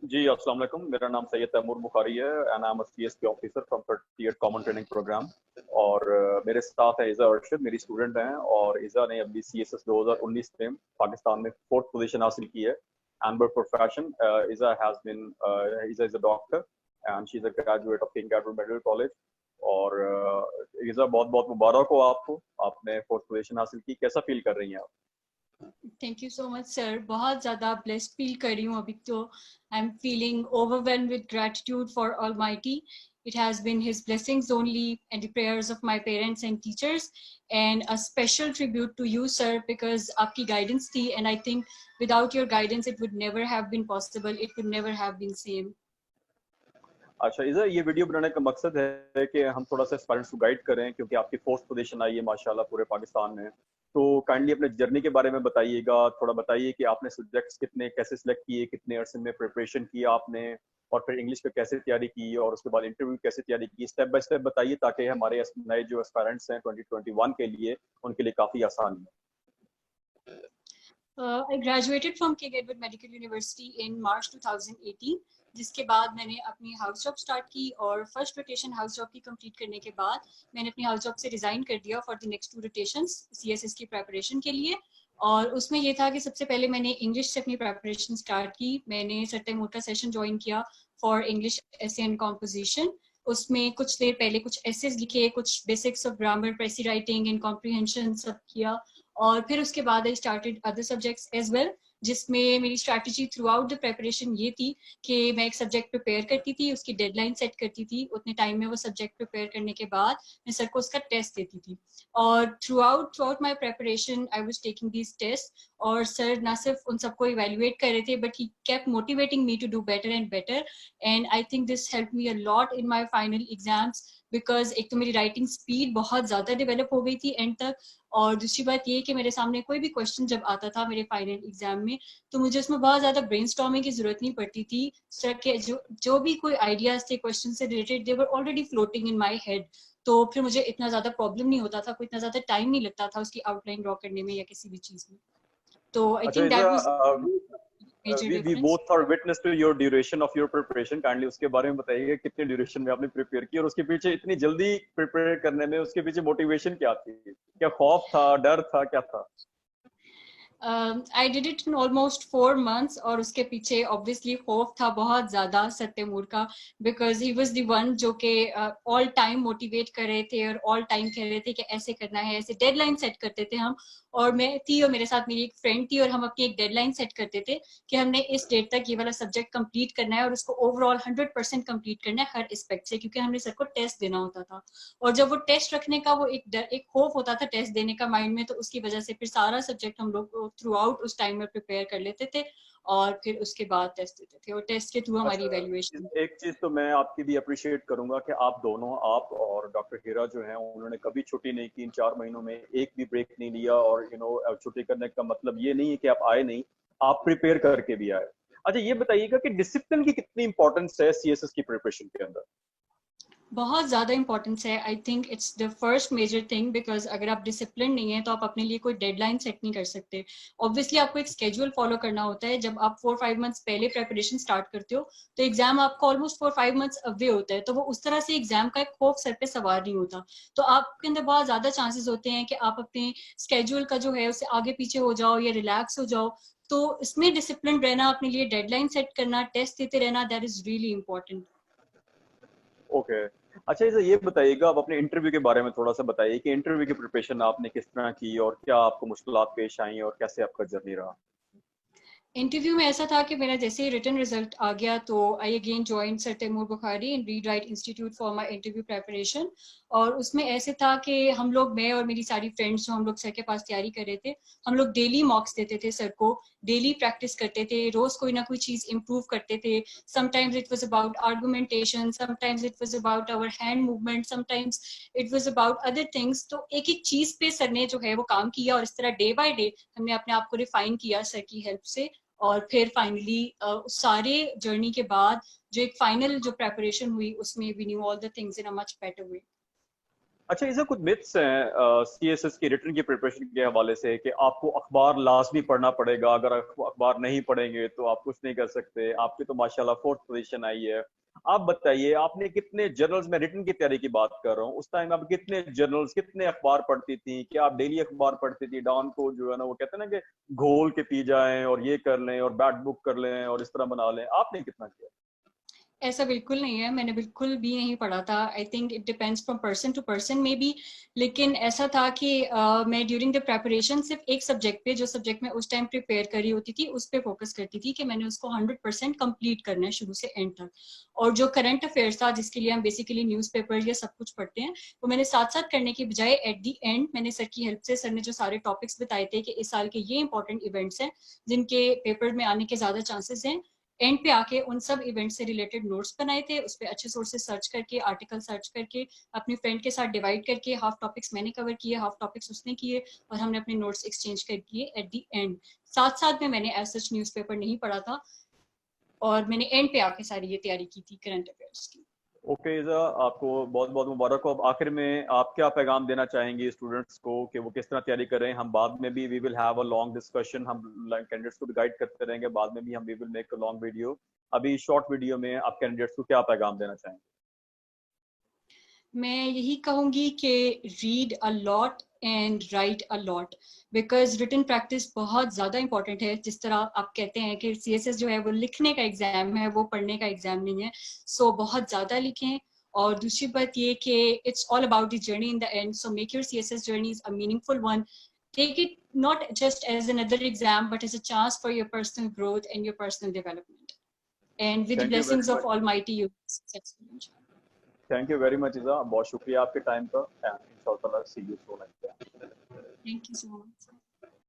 जी, अस्सलाम वालेकुम। मेरा नाम सैयद तैमूर बुखारी है and I am a CSP officer from 30th common training program. और मेरे साथ है इज़ा अर्शद, मेरी स्टूडेंट हैं। और इज़ा ने अभी सीएसएस 2019 में पाकिस्तान में 4th पोजीशन हासिल की है। And by profession Iza is a doctor and she is a graduate of King Edward Medical College. और इज़ा, बहुत बहुत मुबारक हो आपको, आपने 4th पोजीशन हासिल की। कैसा फील कर रही हैं आप? Thank you so much sir. बहुत ज़्यादा ब्लेस्ड फील कर रही हूँ अभी तो। I am feeling overwhelmed with gratitude for almighty. It has been his blessings only and the prayers of my parents and teachers, and a special tribute to you sir, because आपकी guidance थी, and I think without your guidance it would never have been possible, it would never have been same. अच्छा इज़ा, ये video बनाने का मकसद है कि हम थोड़ा सा पेरेंट्स को गाइड करें, क्योंकि आपकी 4th पोजीशन आई है माशाल्लाह पूरे पाकिस्तान में। तो काइंडली अपने जर्नी के बारे में बताइएगा, थोड़ा बताइए कि आपने सब्जेक्ट्स कितने कैसे सिलेक्ट किए, कितने अरसे में प्रिपरेशन की आपने, और फिर इंग्लिश पे कैसे तैयारी की, और उसके बाद इंटरव्यू कैसे तैयारी की। स्टेप बाय स्टेप बताइए ताकि हमारे नए जो एस्पायरेंट्स हैं 2021 के लिए, उनके लिए काफ़ी आसान हो। I graduated from King Edward Medical University in March 2018. जिसके बाद मैंने अपनी हाउस जॉब स्टार्ट की, और फर्स्ट रोटेशन हाउस जॉब की कंप्लीट करने के बाद मैंने अपनी हाउस जॉब से रिजाइन कर दिया for the next 2 rotations CSS की प्रिपरेशन के लिए। और उसमें ये था कि सबसे पहले मैंने इंग्लिश से अपनी प्रिपरेशन स्टार्ट की। मैंने सर तैमूर का सेशन ज्वाइन किया for English essay and composition. उसमें कुछ देर पहले कुछ एसेज लिखे, कुछ basics of grammar, precis writing and comprehension सब किया। और फिर उसके बाद I started other subjects as well, जिसमें मेरी strategy throughout the preparation ये थी कि मैं एक सब्जेक्ट प्रिपेयर करती थी, उसकी डेडलाइन सेट करती थी, उतने टाइम में वो सब्जेक्ट प्रिपेयर करने के बाद मैं सर को उसका टेस्ट देती थी। और throughout my preparation I was taking these test, और सर ना सिर्फ उन सबको इवेल्युएट कर रहे थे, but he kept motivating me to do better and better. And I think this help me a lot in my final exams, because एक तो मेरी राइटिंग स्पीड बहुत ज्यादा डेवलप हो गई थी एंड तक, और दूसरी बात ये कि मेरे सामने कोई भी क्वेश्चन जब आता था मेरे फाइनल एग्जाम में, तो मुझे उसमें बहुत ज्यादा ब्रेनस्टॉर्मिंग की जरूरत नहीं पड़ती थी। सर के जो भी कोई आइडियाज थे क्वेश्चन से related, they were already floating in my head. तो फिर मुझे इतना ज्यादा प्रॉब्लम नहीं होता था, कोई इतना ज्यादा टाइम नहीं लगता था उसकी आउटलाइन ड्रॉ करने में या किसी भी चीज में। तो आई अच्छा think that Iza, was major we difference. both are witness to your duration of your preparation. Kindly उसके बारे में बताइए, कितने ड्यूरेशन में आपने प्रिपेयर की, और उसके पीछे इतनी जल्दी प्रिपेयर करने में उसके पीछे मोटिवेशन क्या थी? क्या खौफ था, डर था, क्या था? I did it in almost 4 months, और उसके पीछे ऑब्वियसली खौफ था बहुत ज्यादा सर तैमूर का, because he was the one जो कि ऑल टाइम मोटिवेट कर रहे थे और ऑल टाइम कह रहे थे कि ऐसे करना है, ऐसे डेडलाइन सेट करते थे हम। और मैं थी और मेरे साथ मेरी एक फ्रेंड थी, और हम अपनी एक डेडलाइन सेट करते थे कि हमने इस डेट तक ये वाला सब्जेक्ट कंप्लीट करना है, और उसको ओवरऑल 100% कंप्लीट करना है हर एस्पेक्ट से, क्योंकि हमने सर को टेस्ट देना होता था। और जब वो टेस्ट रखने का वो एक खौफ होता था टेस्ट देने का माइंड में, तो उसकी वजह से फिर सारा सब्जेक्ट हम लोग थ्रू आउट उस टाइम में प्रिपेयर कर लेते थे, और फिर उसके बाद टेस्ट देते थे, और टेस्ट के थ्रू हमारी अच्छा, इवेल्युएशन। एक चीज तो मैं आपकी भी अप्रिशिएट करूंगा कि आप दोनों, आप और डॉक्टर हीरा जो हैं, उन्होंने कभी छुट्टी नहीं की। इन 4 महीनों में एक भी ब्रेक नहीं लिया। और छुट्टी करने का मतलब ये नहीं है कि आप आए नहीं, आप प्रिपेयर करके भी आए। अच्छा ये बताइएगा कि डिसिप्लिन की कितनी इंपॉर्टेंस है सीएसएस की प्रिपरेशन के अंदर? बहुत ज़्यादा इंपॉर्टेंस है। I think it's the first major thing, because अगर आप डिसिप्लिन नहीं है तो आप अपने लिए कोई डेडलाइन सेट नहीं कर सकते। ऑब्वियसली आपको एक स्केड्यूल फॉलो करना होता है। जब आप 4-5 months पहले प्रेपरेशन स्टार्ट करते हो, तो एग्जाम आपका ऑलमोस्ट 4-5 months अवे होता है, तो वो उस तरह से एग्जाम का एक खौफ सर पे सवार नहीं होता। तो आपके अंदर बहुत ज्यादा चांसेस होते हैं कि आप अपने स्केड्यूल का जो है उससे आगे पीछे हो जाओ या रिलैक्स हो जाओ। तो इसमें डिसिप्लिन रहना, अपने लिए डेडलाइन सेट करना, टेस्ट देते रहना, that is really important. Okay. अच्छा ये बताइएगा, आप अपने इंटरव्यू के बारे में थोड़ा सा बताइए कि इंटरव्यू की प्रिपरेशन आपने किस तरह की, और क्या आपको मुश्किलात पेश आई, और कैसे आपका जर्नी रहा? इंटरव्यू में ऐसा था कि मेरा जैसे ही रिटन रिजल्ट आ गया, तो I again join sir Taimur Bukhari in read write institute for my interview preparation. और उसमें ऐसे था कि हम लोग, मैं और मेरी सारी फ्रेंड्स जो हम लोग सर के पास तैयारी कर रहे थे, हम लोग डेली मॉक्स देते थे सर को, डेली प्रैक्टिस करते थे, रोज कोई ना कोई चीज इंप्रूव करते थे। Sometimes it was about argumentation, sometimes it was about our hand movement, sometimes it was about other things. तो एक एक चीज पे सर ने जो है वो काम किया, और इस तरह डे बाय डे हमने अपने आप को रिफाइन किया सर की हेल्प से। और फिर फाइनली सारे जर्नी के बाद जो एक फाइनल जो प्रेपरेशन हुई, उसमें we knew all the things in a much better way. अच्छा, इसे कुछ मिथ्स हैं सीएसएस की रिटर्न की प्रिपरेशन के हवाले से कि आपको अखबार लाजमी पढ़ना पड़ेगा, अगर अखबार नहीं पढ़ेंगे तो आप कुछ नहीं कर सकते। आपकी तो माशाल्लाह 4th पोजीशन आई है। आप बताइए, आपने कितने जर्नल्स में रिटर्न की तैयारी की बात कर रहा हूँ, उस टाइम आप कितने जर्नल्स, कितने अखबार पढ़ती थी? क्या आप डेली अखबार पढ़ती थी? डॉन को जो है ना, वो कहते हैं ना कि घोल के पी जाएं और ये कर लें और बैट बुक कर लें और इस तरह बना लें, आपने कितना किया? ऐसा बिल्कुल नहीं है, मैंने बिल्कुल भी नहीं पढ़ा था। I think it depends from person to person maybe. लेकिन ऐसा था कि मैं ड्यूरिंग द प्रेपरेशन सिर्फ एक सब्जेक्ट पे, जो सब्जेक्ट मैं उस टाइम प्रिपेयर करी होती थी, उस पर फोकस करती थी कि मैंने उसको 100% कंप्लीट करना है शुरू से एंड तक। और जो करंट अफेयर्स था, जिसके लिए हम बेसिकली न्यूज़पेपर या सब कुछ पढ़ते हैं, वो मैंने साथ साथ करने की बजाय एट दी एंड मैंने सर की हेल्प से, सर ने जो सारे टॉपिक्स बताए थे कि इस साल के ये इंपॉर्टेंट इवेंट्स हैं जिनके पेपर में आने के ज्यादा चांसेस हैं, एंड पे आके उन सब इवेंट से रिलेटेड नोट्स बनाए थे। उस पर अच्छे सोर्सेज सर्च करके, आर्टिकल सर्च करके, अपनी फ्रेंड के साथ डिवाइड करके, हाफ टॉपिक्स मैंने कवर किए, हाफ टॉपिक्स उसने किए, और हमने अपने नोट्स एक्सचेंज कर किए एट दी एंड। साथ साथ में मैंने एज सच न्यूज़पेपर नहीं पढ़ा था, और मैंने एंड पे आके सारी ये तैयारी की थी करंट अफेयर्स की। ओके इज़ा, आपको बहुत बहुत मुबारक हो। अब आखिर में आप क्या पैगाम देना चाहेंगे स्टूडेंट्स को कि वो किस तरह तैयारी करें? हम बाद में भी we will have a long discussion, हम कैंडिडेट्स को भी गाइड करते रहेंगे, बाद में भी हम we will make a long video. अभी शॉर्ट वीडियो में आप कैंडिडेट्स को क्या पैगाम देना चाहेंगे? मैं यही कहूंगी कि read a lot and write a lot, because written practice बहुत ज़्यादा इंपॉर्टेंट है। जिस तरह आप कहते हैं कि सीएसएस जो है वो लिखने का एग्जाम है, वो पढ़ने का एग्जाम नहीं है। सो बहुत ज़्यादा लिखें। और दूसरी बात ये कि it's all about the journey in the end, so make your CSS journey a meaningful one. Take it not just as another exam, but as a chance for your personal growth and your personal development. And with the thank you very blessings of much. Almighty, you'll be successful, inshallah. Thank you very much Iza, बहुत शुक्रिया आपके time का, and इंशाल्लाह see you soon. Thank you so much.